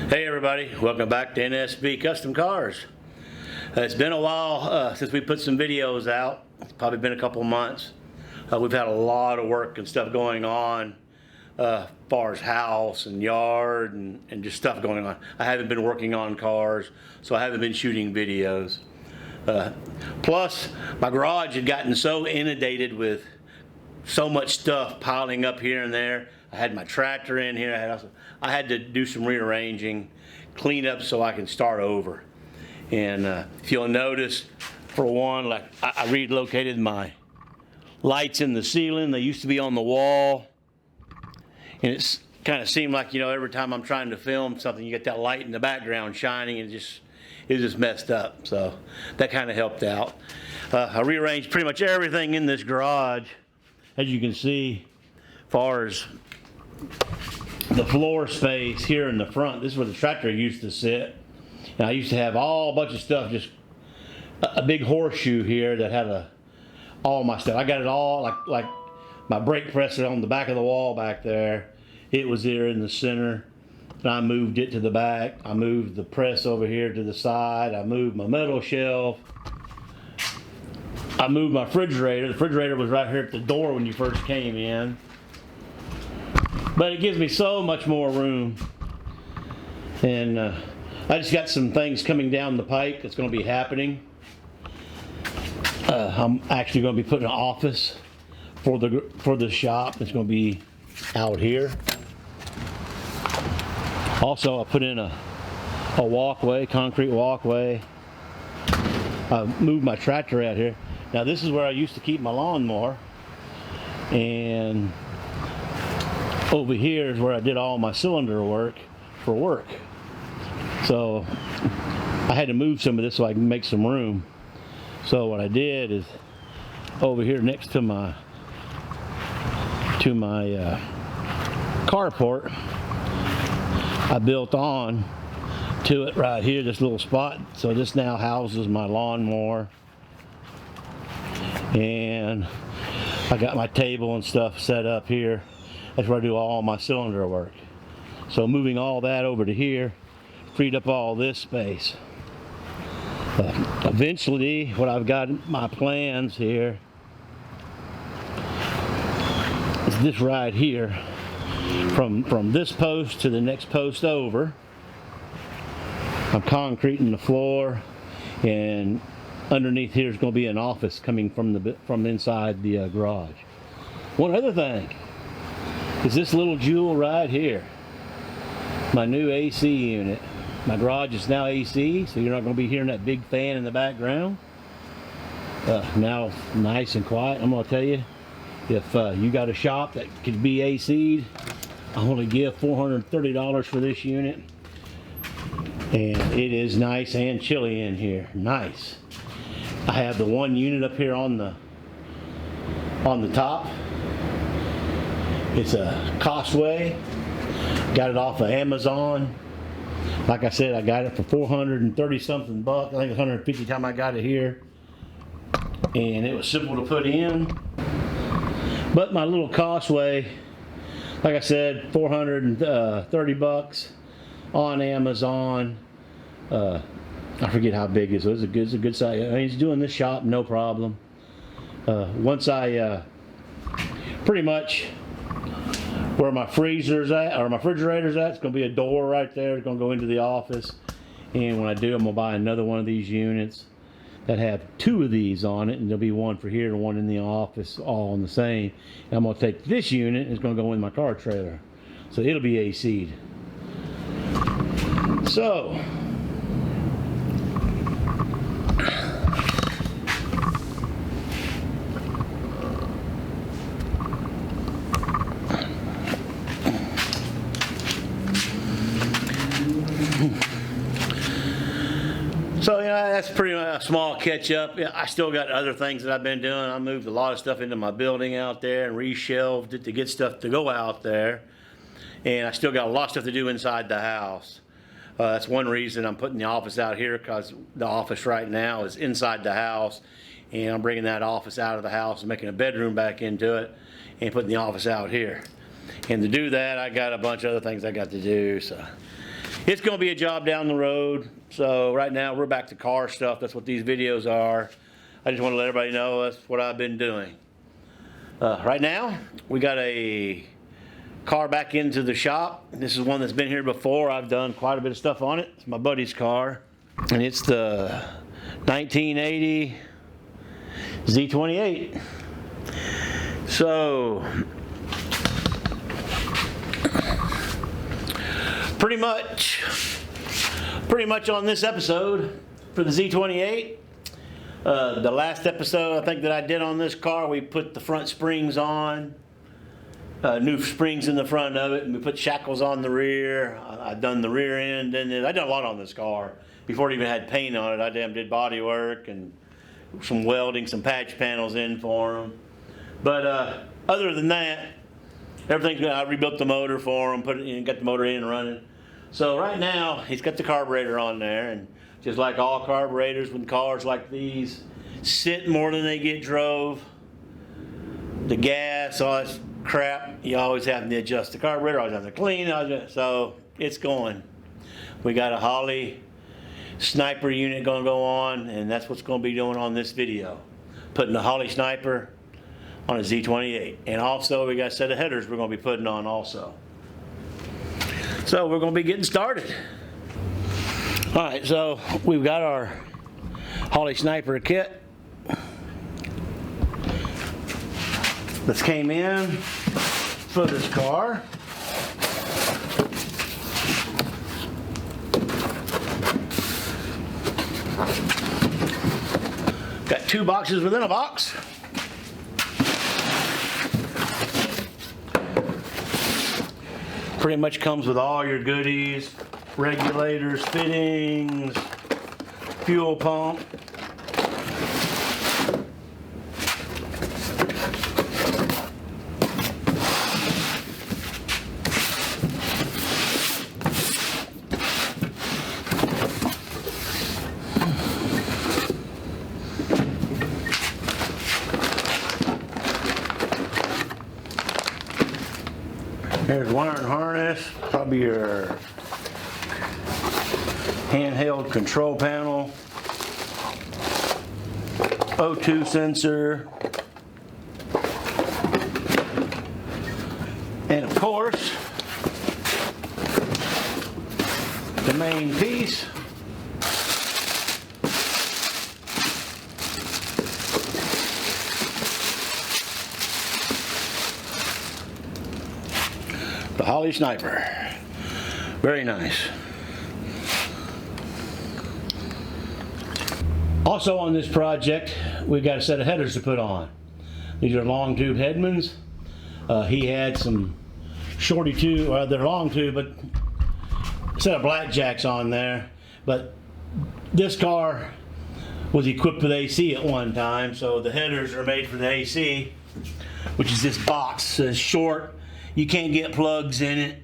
Hey everybody, welcome back to NSB Custom Cars. It's been a while since we put some videos out. It's probably been a couple months. We've had a lot of work and stuff going on as far as house and yard and just stuff going on. I haven't been working on cars, so I haven't been shooting videos. Plus, my garage had gotten so inundated with so much stuff piling up here and there. I had my tractor in here. I had to do some rearranging, clean up so I can start over. And if you'll notice, for one, like I relocated my lights in the ceiling. They used to be on the wall, and it's kind of seemed like, you know, every time I'm trying to film something, you get that light in the background shining, and it just messed up. So that kind of helped out. I rearranged pretty much everything in this garage, as you can see, as far as the floor space here in the front. This is where the tractor used to sit. And I used to have a bunch of stuff, just a big horseshoe here that had all my stuff. I got it all, like my brake press on the back of the wall back there. It was there in the center. And I moved it to the back. I moved the press over here to the side. I moved my metal shelf. I moved my refrigerator. The refrigerator was right here at the door when you first came in. But it gives me so much more room. And I just got some things coming down the pike that's going to be happening. I'm actually going to be putting an office for the shop. It's going to be out here. Also, I put in a walkway, concrete walkway. I moved my tractor out here. Now this is where I used to keep my lawnmower, and over here is where I did all my cylinder work for work. So I had to move some of this so I can make some room. So what I did is over here next to my carport, I built on to it right here, this little spot. So this now houses my lawnmower, and I got my table and stuff set up here. That's where I do all my cylinder work. So moving all that over to here freed up all this space. Eventually, what I've got in my plans here is this right here, from this post to the next post over. I'm concreting the floor, and underneath here is going to be an office coming from inside the garage. One other thing is this little jewel right here, my new AC unit. My garage is now AC, so you're not going to be hearing that big fan in the background. Now nice and quiet. I'm going to tell you, if you got a shop that could be AC'd, I only give $430 for this unit, and it is nice and chilly in here. Nice. I have the one unit up here on the top. It's a Costway. Got it off of Amazon. Like I said, I got it for 430 something bucks. I think it's 150 time I got it here. And it was simple to put in. But my little Costway, like I said, 430 bucks on Amazon. I forget how big it is. It's a good size. I mean, he's doing this shop no problem. Once I pretty much where my freezer's at, or my refrigerator's at, it's going to be a door right there. It's going to go into the office. And when I do, I'm going to buy another one of these units that have two of these on it, and there'll be one for here and one in the office, all on the same. And I'm going to take this unit, and it's going to go in my car trailer. So it'll be AC'd. So that's pretty much a small catch up. I still got other things that I've been doing. I moved a lot of stuff into my building out there and reshelved it to get stuff to go out there. And I still got a lot of stuff to do inside the house. That's one reason I'm putting the office out here, because the office right now is inside the house, and I'm bringing that office out of the house and making a bedroom back into it and putting the office out here. And to do that, I got a bunch of other things I got to do. So It's going to be a job down the road. So right now we're back to car stuff. That's what these videos are. I just want to let everybody know that's what I've been doing. Right now we got a car back into the shop. This is one that's been here before. I've done quite a bit of stuff on it. It's my buddy's car, and it's the 1980 Z28. So pretty much on this episode for the Z28. The last episode I think that I did on this car, we put the front springs on, new springs in the front of it, and we put shackles on the rear. I've done the rear end, and I done a lot on this car before it even had paint on it. I did body work and some welding, some patch panels in for them. But other than that, everything's good. I rebuilt the motor for him, put it in, got the motor in and running. So right now he's got the carburetor on there, and just like all carburetors, when cars like these sit more than they get drove, the gas, all that crap, you always have to adjust the carburetor, always have to clean it. So it's going. We got a Holley Sniper unit going to go on, and that's what's going to be doing on this video. Putting the Holley Sniper on a Z28. And also we got a set of headers we're going to be putting on also. So we're going to be getting started. Alright, so we've got our Holley Sniper kit. This came in for this car. Got 2 boxes within a box. Pretty much comes with all your goodies, regulators, fittings, fuel pump. There's wire and harness, probably your handheld control panel, O2 sensor, and of course, the main piece. The Holley Sniper. Very nice. Also on this project, we got a set of headers to put on. These are long tube Headmans. He had some shorty tube, or they're long tube, but a set of blackjacks on there. But this car was equipped with AC at one time, so the headers are made for the AC, which is this box. It's short. You can't get plugs in it.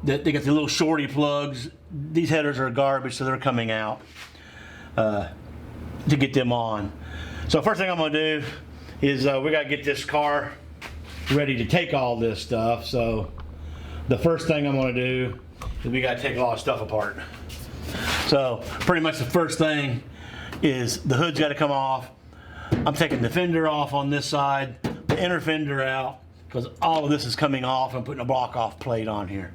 They got the little shorty plugs. These headers are garbage, so they're coming out to get them on. So first thing I'm gonna do is we gotta get this car ready to take all this stuff. So the first thing I'm gonna do is we gotta take a lot of stuff apart. So pretty much the first thing is the hood's gotta come off. I'm taking the fender off on this side, the inner fender out, because all of this is coming off. I'm putting a block off plate on here.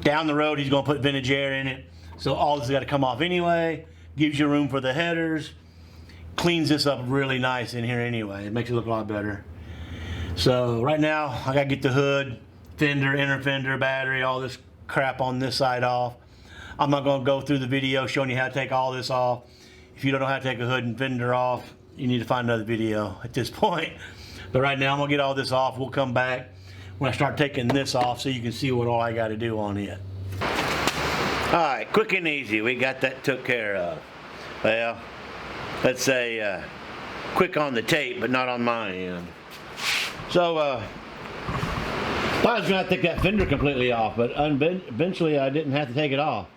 Down the road, he's gonna put vintage air in it. So all this has gotta come off anyway. Gives you room for the headers. Cleans this up really nice in here anyway. It makes it look a lot better. So right now, I gotta get the hood, fender, inner fender, battery, all this crap on this side off. I'm not gonna go through the video showing you how to take all this off. If you don't know how to take a hood and fender off, you need to find another video at this point. But right now I'm gonna get all this off. We'll come back when I start taking this off so you can see what all I gotta do on it. All right, quick and easy, we got that took care of. Well, let's say quick on the tape, but not on my end. So I was gonna have to take that fender completely off, but eventually I didn't have to take it off.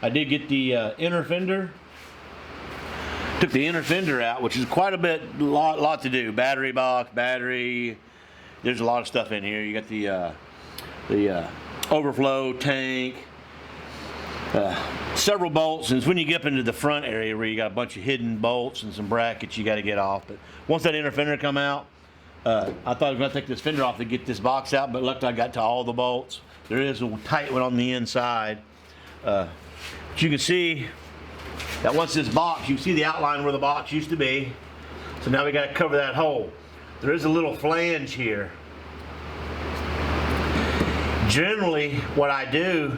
I did get the inner fender. Took the inner fender out, which is quite a bit, lot to do. Battery box, battery. There's a lot of stuff in here. You got the overflow tank, several bolts, and it's when you get up into the front area where you got a bunch of hidden bolts and some brackets you got to get off. But once that inner fender come out, I thought I was going to take this fender off to get this box out, but luckily I got to all the bolts. There is a tight one on the inside. But you can see that once this box, you can see the outline where the box used to be. So now we got to cover that hole. There is a little flange here. Generally, what I do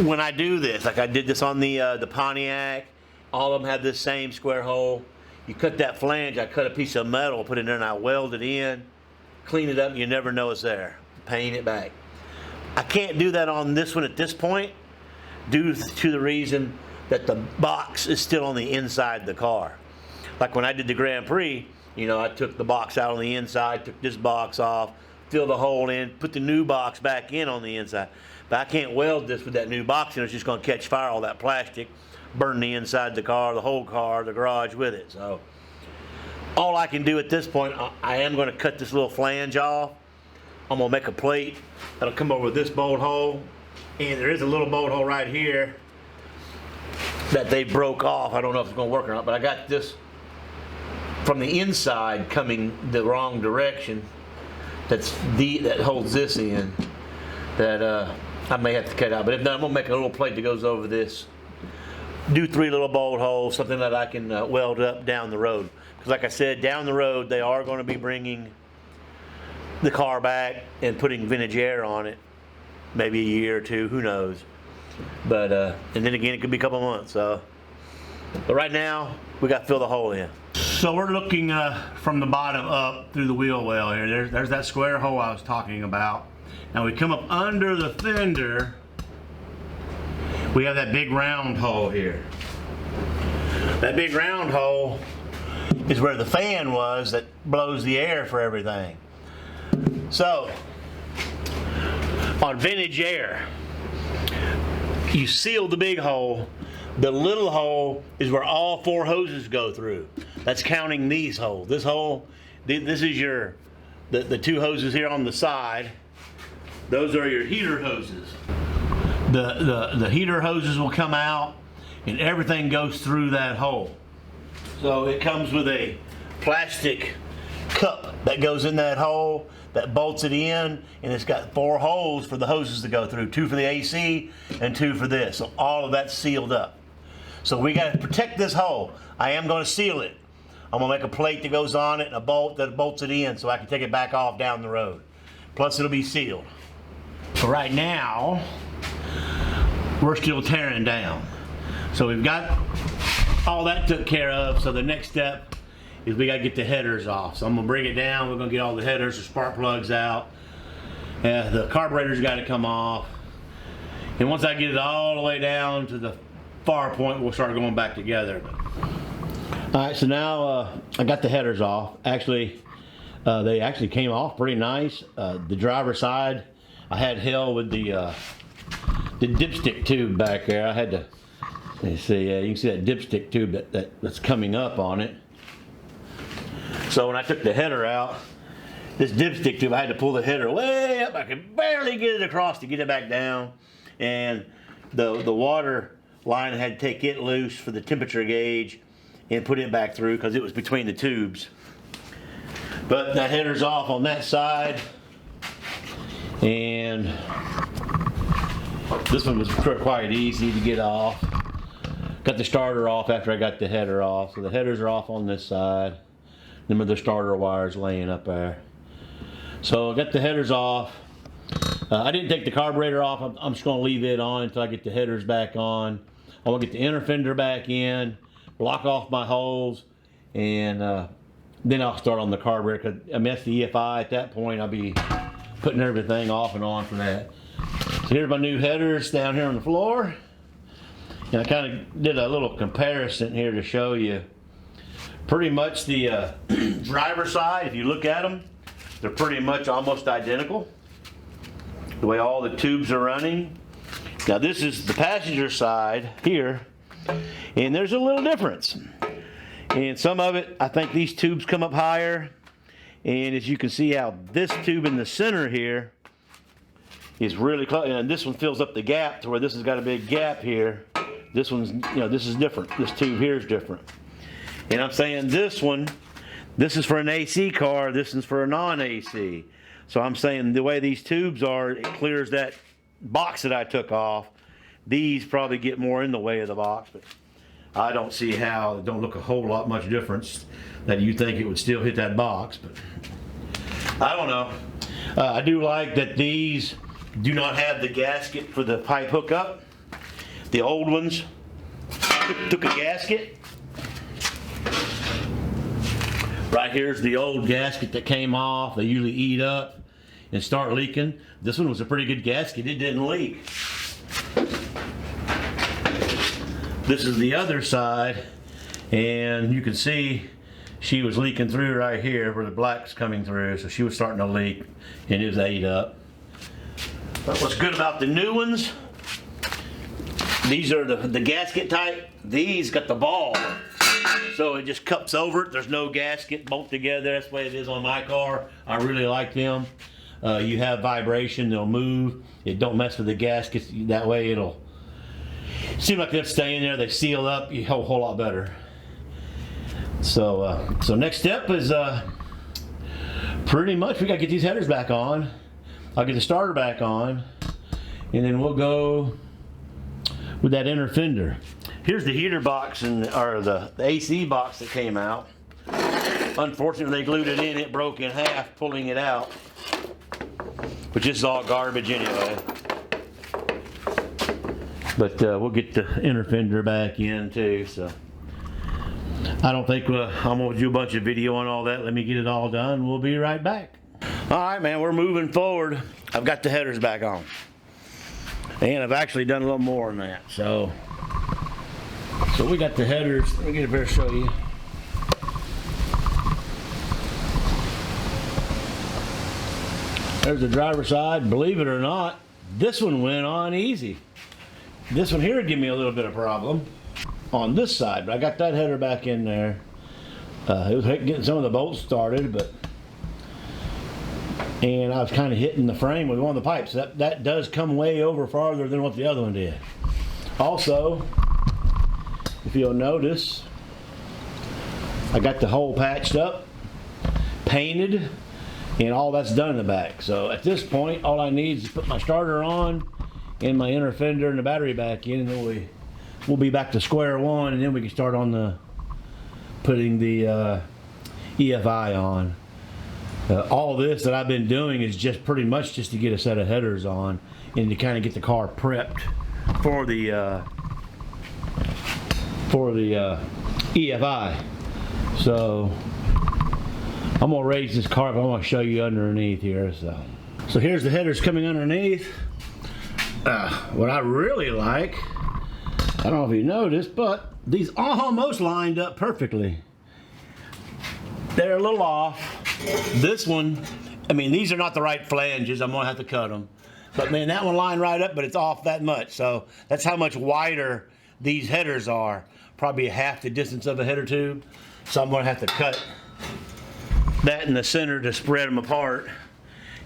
when I do this, like I did this on the Pontiac, all of them have this same square hole. You cut that flange, I cut a piece of metal, put it in there, and I weld it in, clean it up, and you never know it's there. Paint it back. I can't do that on this one at this point due to the reason that the box is still on the inside of the car. Like when I did the Grand Prix, you know, I took the box out on the inside, took this box off, filled the hole in, put the new box back in on the inside. But I can't weld this with that new box, and it's just going to catch fire, all that plastic, burn the inside of the car, the whole car, the garage with it. So all I can do at this point, I am going to cut this little flange off. I'm going to make a plate that'll come over this bolt hole, and there is a little bolt hole right here that they broke off. I don't know if it's going to work or not, but I got this from the inside coming the wrong direction. That holds this in, that I may have to cut out. But if not, I'm going to make a little plate that goes over this. Do 3 little bolt holes, something that I can weld up down the road. Because like I said, down the road they are going to be bringing the car back and putting vintage air on it. Maybe a year or 2, who knows. But and then again, it could be a couple months. But right now, we got to fill the hole in. So we're looking from the bottom up through the wheel well here. There's that square hole I was talking about. Now we come up under the fender. We have that big round hole here. That big round hole is where the fan was that blows the air for everything. So, on vintage air, you seal the big hole. The little hole is where all 4 hoses go through. That's counting these holes. This hole, this is the 2 hoses here on the side. Those are your heater hoses. The heater hoses will come out and everything goes through that hole. So it comes with a plastic cup that goes in that hole that bolts it in, and it's got 4 holes for the hoses to go through, 2 for the AC and 2 for this. So all of that's sealed up. So we got to protect this hole. I am going to seal it. I'm going to make a plate that goes on it and a bolt that bolts it in so I can take it back off down the road. Plus it'll be sealed. So right now, we're still tearing down. So we've got all that took care of. So the next step is we got to get the headers off. So I'm going to bring it down. We're going to get all the headers, the spark plugs out. The carburetor's got to come off. And once I get it all the way down to the far point, we'll start going back together. All right, so now I got the headers off. Actually, they actually came off pretty nice. The driver's side, I had hell with the dipstick tube back there. I had to, let's see, you can see that dipstick tube that's coming up on it. So when I took the header out, this dipstick tube, I had to pull the header way up. I could barely get it across to get it back down. And the water line had to take it loose for the temperature gauge and put it back through because it was between the tubes. But that header's off on that side. And this one was quite easy to get off. Got the starter off after I got the header off. So the headers are off on this side. Then with the starter wires laying up there. So I got the headers off. I didn't take the carburetor off. I'm just going to leave it on until I get the headers back on. I want to get the inner fender back in, block off my holes, and then I'll start on the carburetor. Cause I mean, that's the EFI. At that point, I'll be putting everything off and on for that. So here's my new headers down here on the floor. And I kind of did a little comparison here to show you pretty much the driver side. If you look at them, they're pretty much almost identical. The way all the tubes are running. Now this is the passenger side here, and there's a little difference. And some of it, I think these tubes come up higher. And as you can see how this tube in the center here is really close, and this one fills up the gap to where this has got a big gap here. This one's, this is different. This tube here is different. And I'm saying this one, this is for an AC car, this is for a non-AC. So I'm saying the way these tubes are, it clears that box that I took off. These probably get more in the way of the box, but I don't see how. It don't look a whole lot much difference that you think it would still hit that box, but I don't know. I do like that these do not have the gasket for the pipe hookup. The old ones took a gasket. Right here's the old gasket that came off. They usually eat up and start leaking. This one was a pretty good gasket. It didn't leak. This is the other side, and you can see she was leaking through right here where the black's coming through, so she was starting to leak, and it was ate up. But what's good about the new ones, these are the gasket type. These got the ball, so it just cups over it. There's no gasket bolt together. That's the way it is on my car. I really like them. You have vibration, they'll move. It don't mess with the gaskets. That way it'll seem like they're staying there. They seal up a whole lot better. So next step is pretty much we gotta get these headers back on. I'll get the starter back on, and then we'll go with that inner fender. Here's the heater box or the AC box that came out. Unfortunately, they glued it in. It broke in half pulling it out, which is all garbage anyway. But we'll get the inner fender back in too. So I don't think I'm gonna do a bunch of video on all that. Let me get it all done. We'll be right back. All right, man, we're moving forward. I've got the headers back on, and I've actually done a little more than that. So we got the headers. Let me get a better show you. There's the driver's side. Believe it or not, this one went on easy. This one here would give me a little bit of problem on this side, but I got that header back in there. It was getting some of the bolts started, and I was kind of hitting the frame with one of the pipes. That does come way over farther than what the other one did. Also, if you'll notice, I got the hole patched up, painted, and all that's done in the back. So at this point, all I need is to put my starter on and my inner fender and the battery back in, and then we'll be back to square one, and then we can start on putting the EFI on. All this that I've been doing is just pretty much just to get a set of headers on and to kind of get the car prepped for the EFI. So I'm gonna raise this car up. I'm gonna show you underneath here. So here's the headers coming underneath. What I really like, I don't know if you noticed, but these almost lined up perfectly. They're a little off. This one, I mean, these are not the right flanges. I'm gonna have to cut them. But man, that one lined right up, but it's off that much. So that's how much wider these headers are. Probably half the distance of a header tube. So I'm gonna have to cut that in the center to spread them apart,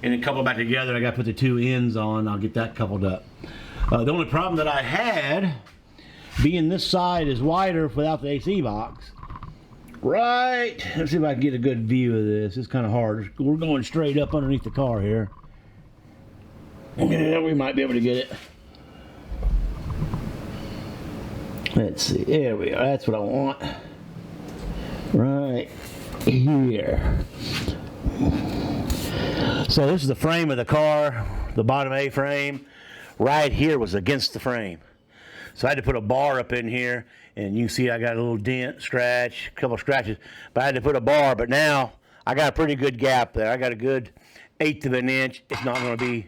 and then couple back together. I got to put the two ends on. I'll get that coupled up. The only problem that I had, being this side is wider without the AC box. Right, let's see if I can get a good view of this. It's kind of hard. We're going straight up underneath the car here. Yeah, we might be able to get it. Let's see, there we are. That's what I want. Right here. So this is the frame of the car, the bottom A frame. Right here was against the frame. So I had to put a bar up in here, and you can see I got a little dent, scratch, a couple scratches, but I had to put a bar. But now I got a pretty good gap there. I got a good 1/8 of an inch. It's not going to be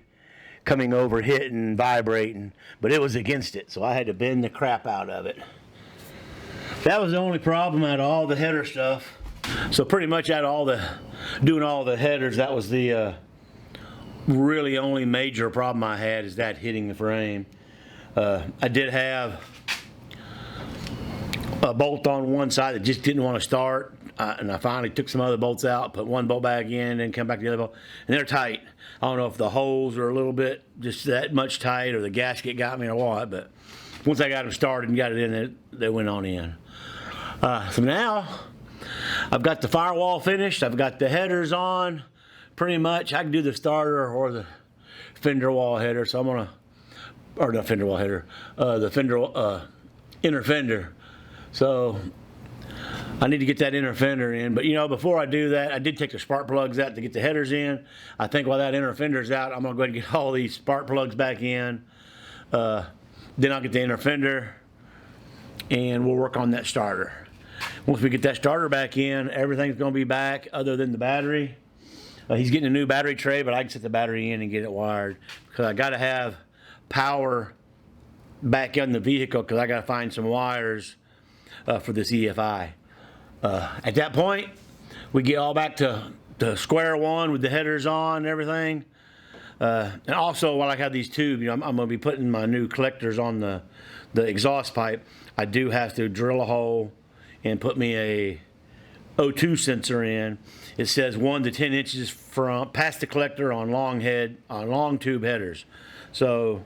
coming over, hitting, vibrating, but it was against it, so I had to bend the crap out of it. That was the only problem out of all the header stuff. So pretty much out of doing all the headers, that was the really only major problem I had, is that hitting the frame. I did have a bolt on one side that just didn't want to start. and I finally took some other bolts out, put one bolt back in, then come back to the other bolt, and they're tight. I don't know if the holes are a little bit just that much tight, or the gasket got me or what, but once I got them started and got it in, they went on in. So now I've got the firewall finished. I've got the headers on. Pretty much, I can do the starter or the fender wall header. So I'm gonna, or the fender wall header, the fender inner fender. So I need to get that inner fender in. But you know, before I do that, I did take the spark plugs out to get the headers in. I think while that inner fender's out, I'm gonna go ahead and get all these spark plugs back in. Then I'll get the inner fender, and we'll work on that starter. Once we get that starter back in, everything's gonna be back other than the battery. He's getting a new battery tray, but I can set the battery in and get it wired, because I gotta have power back in the vehicle, because I gotta find some wires for this EFI. At that point, we get all back to square one with the headers on and everything. And also, while I have these tubes, you know, I'm gonna be putting my new collectors on the exhaust pipe. I do have to drill a hole and put me a O2 sensor in. It says 1 to 10 inches from past the collector on long tube headers. So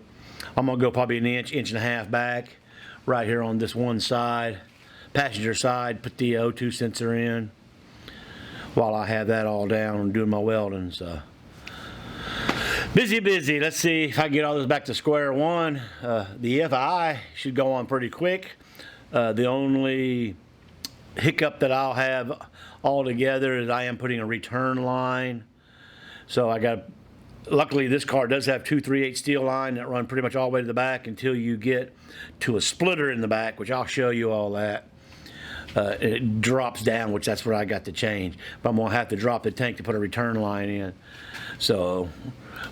I'm gonna go probably an inch and a half back right here on this one side, passenger side, put the O2 sensor in while I have that all down and doing my welding. So busy. Let's see if I can get all this back to square one. The EFI should go on pretty quick. The only hiccup that I'll have altogether is I am putting a return line. So luckily this car does have 2 3/8 steel line that run pretty much all the way to the back until you get to a splitter in the back, which I'll show you all that. It drops down, which that's where I got to change. But I'm gonna have to drop the tank to put a return line in. So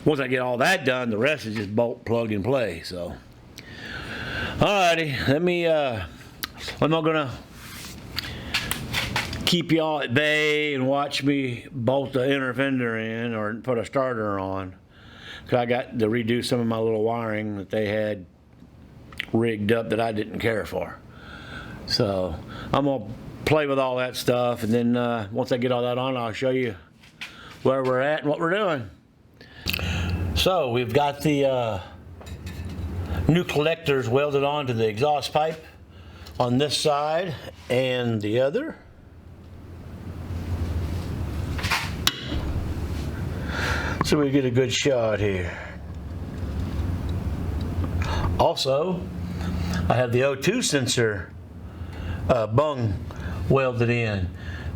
once I get all that done, the rest is just bolt, plug, and play. So alrighty, I'm not gonna keep y'all at bay and watch me bolt the inner fender in or put a starter on, because I got to redo some of my little wiring that they had rigged up that I didn't care for. So I'm gonna play with all that stuff, and then once I get all that on, I'll show you where we're at and what we're doing. So we've got the new collectors welded onto the exhaust pipe on this side and the other. So we get a good shot here. Also, I have the O2 sensor bung welded in.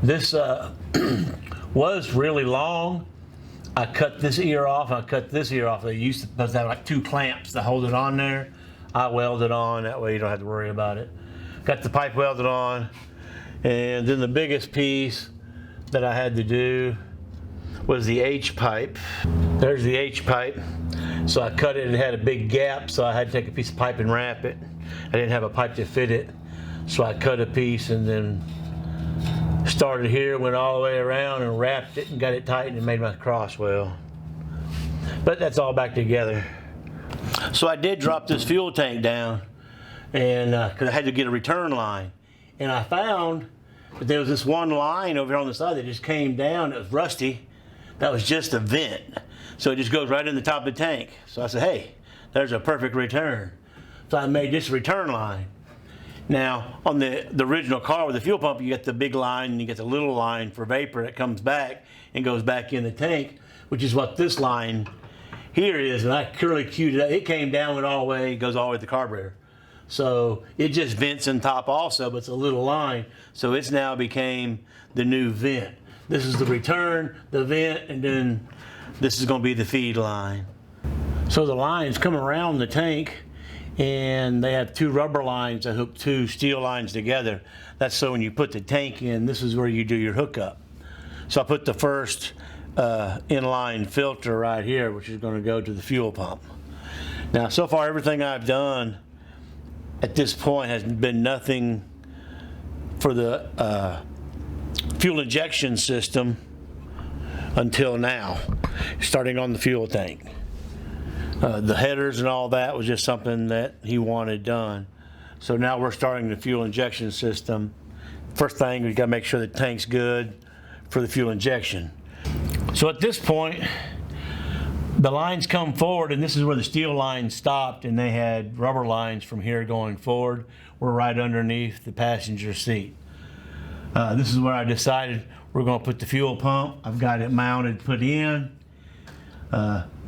This was really long. I cut this ear off, I cut this ear off. They used to have like 2 clamps to hold it on there. I welded on, that way you don't have to worry about it. Got the pipe welded on, and then the biggest piece that I had to do was the H pipe. There's the H pipe. So I cut it, it had a big gap, so I had to take a piece of pipe and wrap it. I didn't have a pipe to fit it, so I cut a piece and then started here, went all the way around and wrapped it and got it tightened and made my cross well. But that's all back together. So I did drop this fuel tank down, and because I had to get a return line. And I found that there was this one line over here on the side that just came down, it was rusty. That was just a vent. So it just goes right in the top of the tank. So I said, hey, there's a perfect return. So I made this return line. Now, on the original car with the fuel pump, you get the big line and you get the little line for vapor that comes back and goes back in the tank, which is what this line here is. And I curly cued it up. It came down, went all the way, goes all the way to the carburetor. So it just vents in top also, but it's a little line. So it's now became the new vent. This is the return, the vent, and then this is going to be the feed line. So the lines come around the tank, and they have 2 rubber lines that hook 2 steel lines together. That's so when you put the tank in, this is where you do your hookup. So I put the first inline filter right here, which is going to go to the fuel pump. Now, so far everything I've done at this point has been nothing for the fuel injection system until now, starting on the fuel tank. The headers and all that was just something that he wanted done. So now we're starting the fuel injection system, First thing, we got to make sure the tank's good for the fuel injection. So at this point, the lines come forward, and this is where the steel lines stopped, and they had rubber lines from here going forward. We're right underneath the passenger seat. This is where I decided we're going to put the fuel pump. I've got it mounted, put in.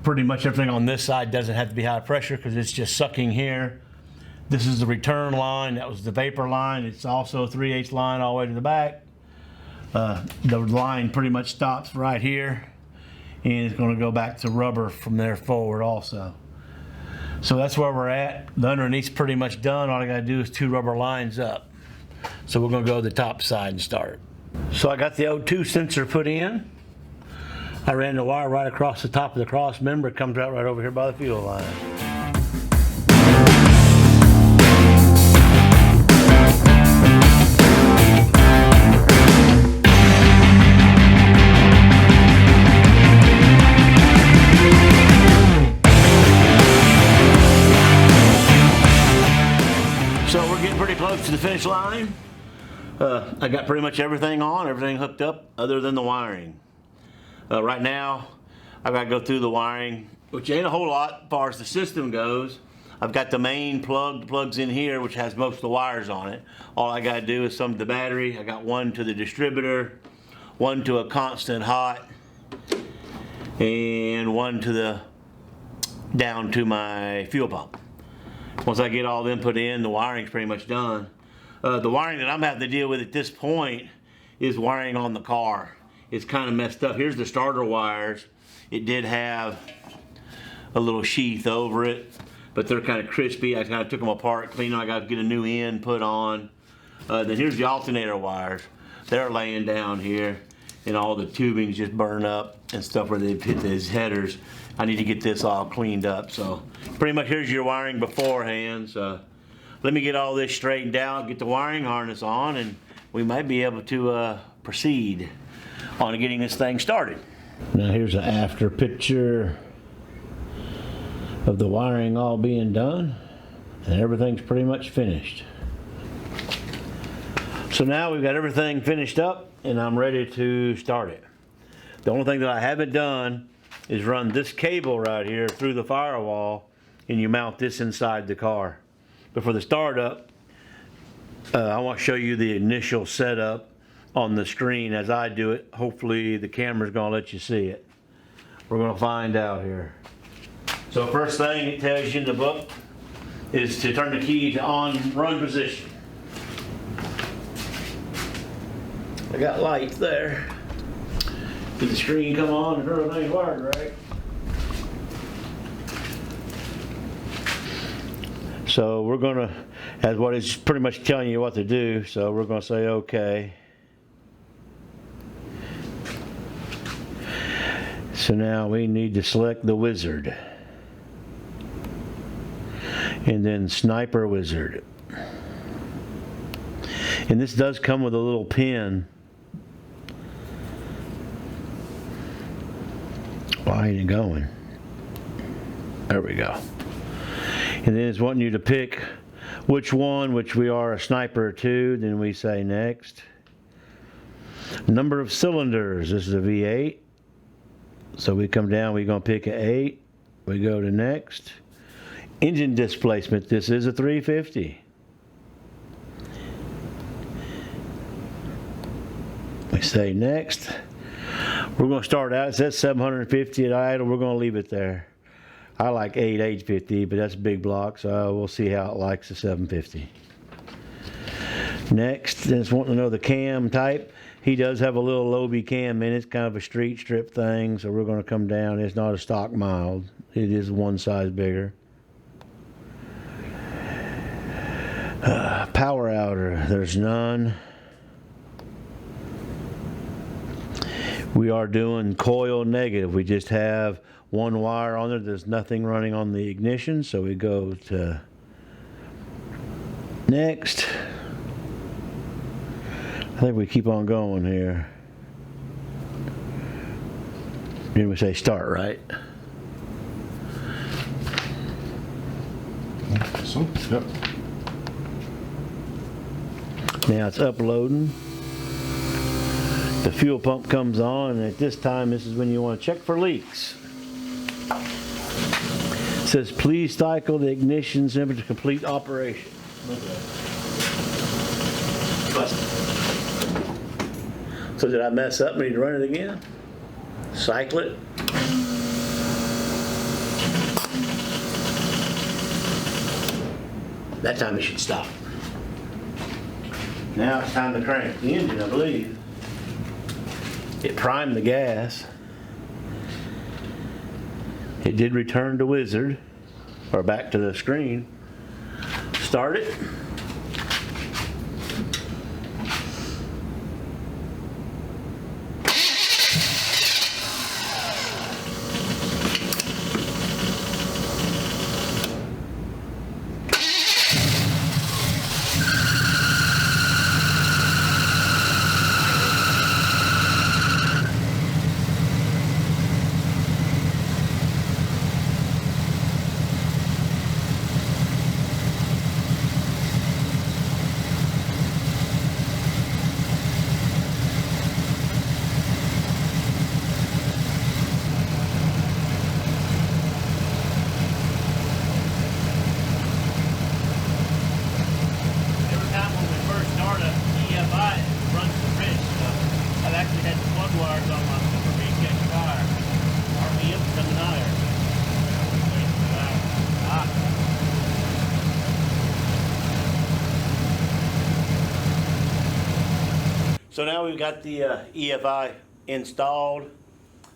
Pretty much everything on this side doesn't have to be high pressure because it's just sucking here. This is the return line. That was the vapor line. It's also a 3/8 line all the way to the back. The line pretty much stops right here, and it's going to go back to rubber from there forward also. So that's where we're at. The underneath's pretty much done. All I got to do is 2 rubber lines up. So we're going to go to the top side and start. So I got the O2 sensor put in. I ran the wire right across the top of the cross member. It comes out right over here by the fuel line. So we're getting pretty close to the finish line. I got pretty much everything on, everything hooked up other than the wiring. Right now, I've got to go through the wiring, which ain't a whole lot as far as the system goes. I've got the main plug, the plug's in here, which has most of the wires on it. All I got to do is some to the battery. I got one to the distributor, one to a constant hot, and one to the down to my fuel pump. Once I get all them put in, the wiring's pretty much done. The wiring that I'm having to deal with at this point is wiring on the car. It's kind of messed up. Here's the starter wires. It did have a little sheath over it, but they're kind of crispy. I kind of took them apart, cleaned them. I got to get a new end put on. Then here's the alternator wires. They're laying down here, and all the tubings just burn up and stuff where they've hit these headers. I need to get this all cleaned up. So pretty much here's your wiring beforehand. So let me get all this straightened out, get the wiring harness on, and we might be able to proceed on getting this thing started. Now here's an after picture of the wiring all being done, and everything's pretty much finished. So now we've got everything finished up, and I'm ready to start it. The only thing that I haven't done is run this cable right here through the firewall, and you mount this inside the car. But for the startup, I want to show you the initial setup on the screen as I do it. Hopefully the camera's going to let you see it. We're going to find out here. So first thing it tells you in the book is to turn the key to on run position. I got lights there. Did the screen come on and everything's wired right? So we're going to, as what it's pretty much telling you what to do, so we're going to say okay. So now we need to select the wizard. And then sniper wizard. And this does come with a little pin. Why ain't it going? There we go. And then it's wanting you to pick which one, which we are a sniper 2. Then we say next. Number of cylinders. This is a V8. So we come down, we're going to pick an 8. We go to next. Engine displacement. This is a 350. We say next. We're going to start out, it says 750 at idle. We're going to leave it there. I like 850, but that's a big block, so we'll see how it likes the 750. Next, then it's wanting to know the cam type. He does have a little Lobie cam in it. It's kind of a street strip thing, so we're going to come down. It's not a stock mild. It is one size bigger. Power outer, there's none. We are doing coil negative. We just have one wire on there. There's nothing running on the ignition, so we go to next. I think we keep on going here. Then we say start, right? So, yep. Now it's uploading. The fuel pump comes on, and at this time, this is when you want to check for leaks. It says, please cycle the ignition cylinder to complete operation. So did I mess up and need to run it again? Cycle it. That time it should stop. Now it's time to crank the engine, I believe. It primed the gas. It did return to Wizard, or back to the screen. Start it. So now we've got the EFI installed.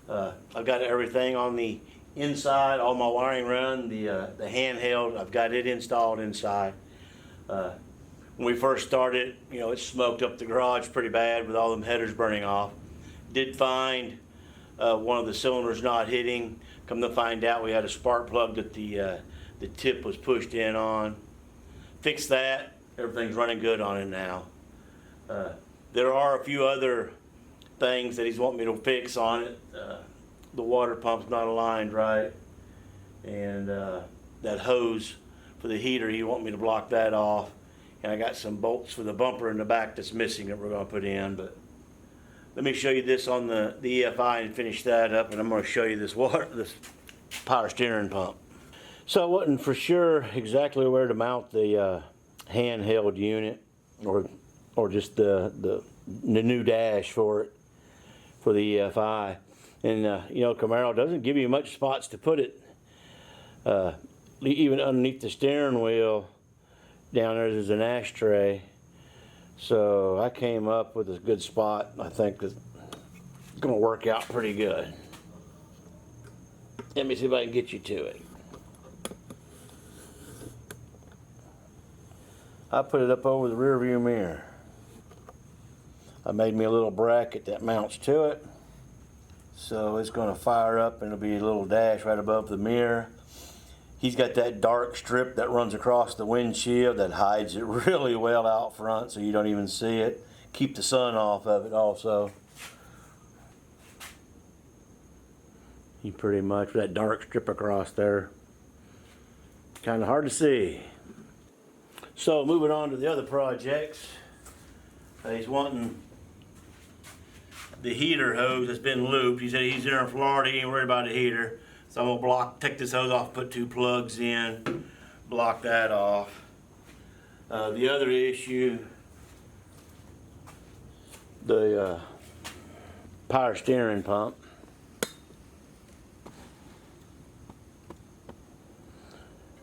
I've got everything on the inside, all my wiring run, the handheld, I've got it installed inside. When we first started, you know, it smoked up the garage pretty bad with all them headers burning off. Did find one of the cylinders not hitting. Come to find out, we had a spark plug that the tip was pushed in on. Fixed that, everything's running good on it now. There are a few other things that he's wanting me to fix on it. The water pump's not aligned right, and that hose for the heater, he wants me to block that off. And I got some bolts for the bumper in the back that's missing that we're going to put in. But let me show you this on the EFI and finish that up, and I'm going to show you this power steering pump. So I wasn't for sure exactly where to mount the handheld unit, or just the new dash for it, for the EFI. And you know, Camaro doesn't give you much spots to put it. Even underneath the steering wheel down there's an ashtray. So I came up with a good spot. I think it's going to work out pretty good. Let me see if I can get you to it. I put it up over the rear view mirror. I made me a little bracket that mounts to it. So it's going to fire up, and it'll be a little dash right above the mirror. He's got that dark strip that runs across the windshield that hides it really well out front so you don't even see it. Keep the sun off of it also. You pretty much, that dark strip across there, kind of hard to see. So moving on to the other projects, he's wanting the heater hose that's been looped. He said he's there in Florida, he ain't worried about the heater. So I'm gonna take this hose off, put 2 plugs in, block that off. The other issue, the power steering pump.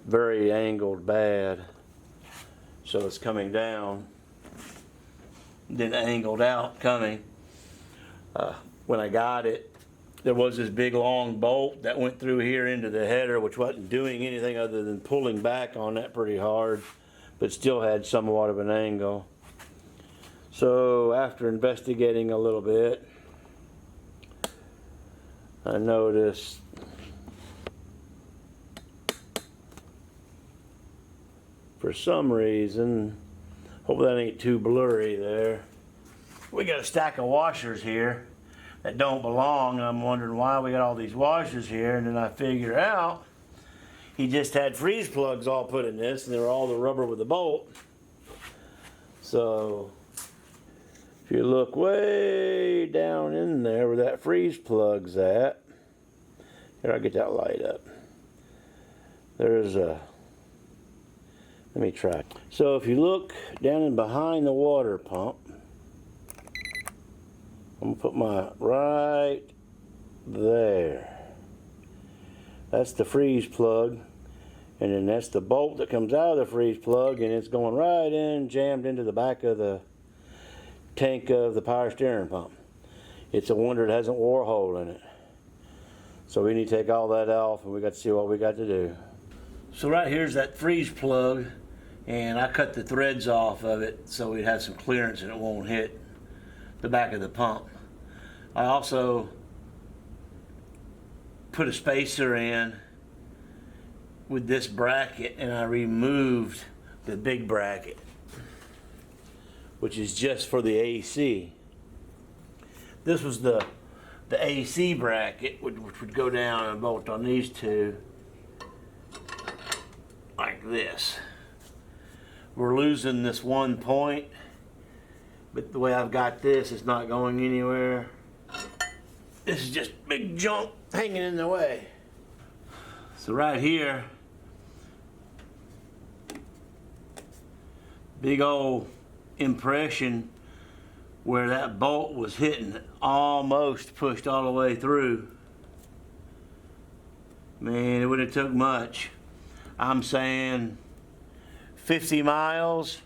Very angled bad. So it's coming down, then angled out coming. When I got it, there was this big long bolt that went through here into the header, which wasn't doing anything other than pulling back on that pretty hard, but still had somewhat of an angle. So after investigating a little bit, I noticed for some reason, hope that ain't too blurry there, we got a stack of washers here that don't belong. I'm wondering why we got all these washers here, and then I figure out he just had freeze plugs all put in this, and they were all the rubber with the bolt. So If you look way down in there where that freeze plug's at, here, I'll get that light up. There's a, let me try. So if you look down in behind the water pump, I'm gonna put my right there. That's the freeze plug. And then that's the bolt that comes out of the freeze plug, and it's going right in, jammed into the back of the tank of the power steering pump. It's a wonder it hasn't wore a hole in it. So we need to take all that off, and we got to see what we got to do. So right here's that freeze plug, and I cut the threads off of it so we'd have some clearance and it won't hit the back of the pump. I also put a spacer in with this bracket, and I removed the big bracket, which is just for the AC. This was the AC bracket, which would go down and bolt on these two like this. We're losing this one point, but the way I've got this, it's not going anywhere. This is just big junk hanging in the way. So right here, big old impression where that bolt was hitting, almost pushed all the way through. Man, it wouldn't have took much. I'm saying 50 miles,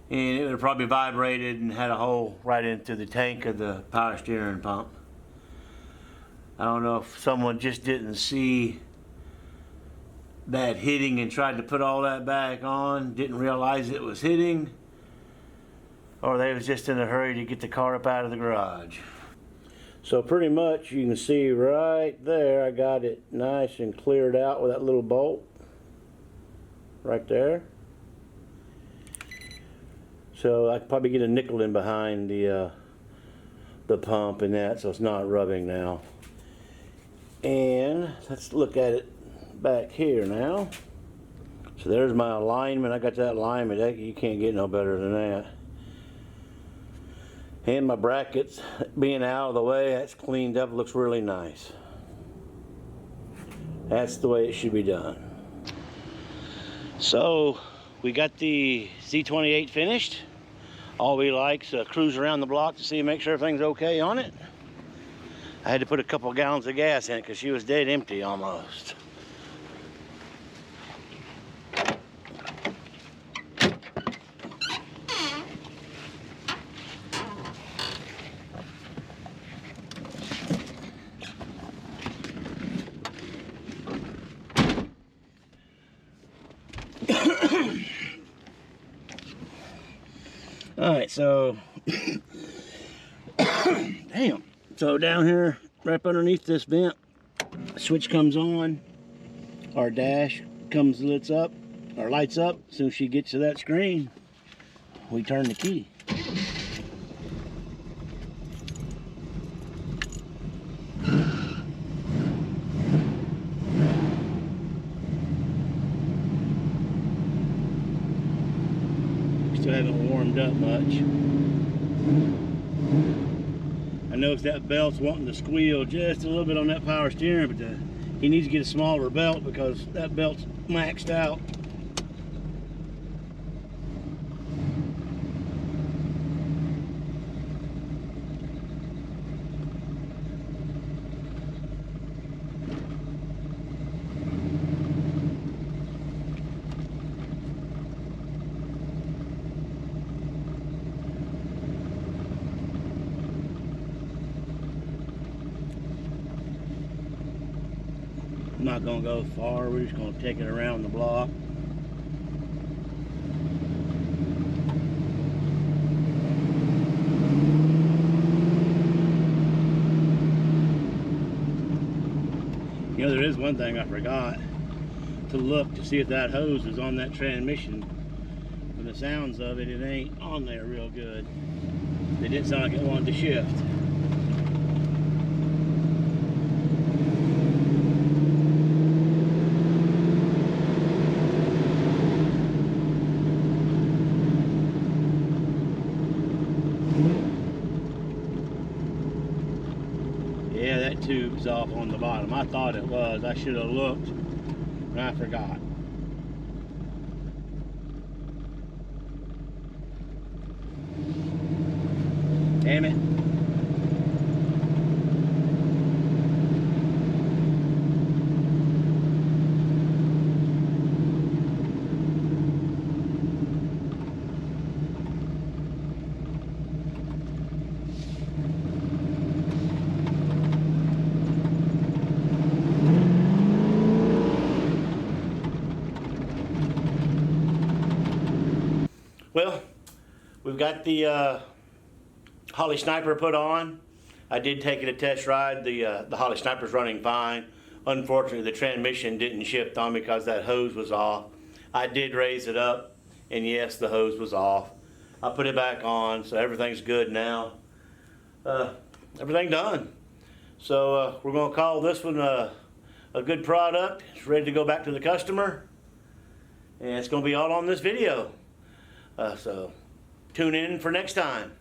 and it would have probably vibrated and had a hole right into the tank of the power steering pump. I don't know if someone just didn't see that hitting and tried to put all that back on, didn't realize it was hitting, or they was just in a hurry to get the car up out of the garage. So pretty much you can see right there, I got it nice and cleared out with that little bolt right there. So I could probably get a nickel in behind the pump and that, so it's not rubbing now. And let's look at it back here now. So there's my alignment. I got that alignment. You can't get no better than that. And my brackets being out of the way, that's cleaned up, looks really nice. That's the way it should be done. So we got the Z28 finished. All we like is cruise around the block to see, make sure everything's okay on it. I had to put a couple of gallons of gas in it because she was dead empty almost. All right, so damn. So down here, right underneath this vent, switch comes on, our dash lights up. As soon as she gets to that screen, we turn the key. Still haven't warmed up much. I noticed that belt's wanting to squeal just a little bit on that power steering, but he needs to get a smaller belt because that belt's maxed out. I'm not gonna go far, we're just gonna take it around the block. You know, there is one thing I forgot to look to see if that hose is on that transmission. From the sounds of it, it ain't on there real good. It didn't sound like it wanted to shift. off on the bottom. I thought it was. I should have looked, and I forgot. Damn it. Well, we've got the Holley Sniper put on. I did take it a test ride. The Holley Sniper's running fine. Unfortunately, the transmission didn't shift on me because that hose was off. I did raise it up, and yes, the hose was off. I put it back on, so everything's good now. Everything done. So we're gonna call this one a good product. It's ready to go back to the customer, and it's gonna be all on this video. So tune in for next time.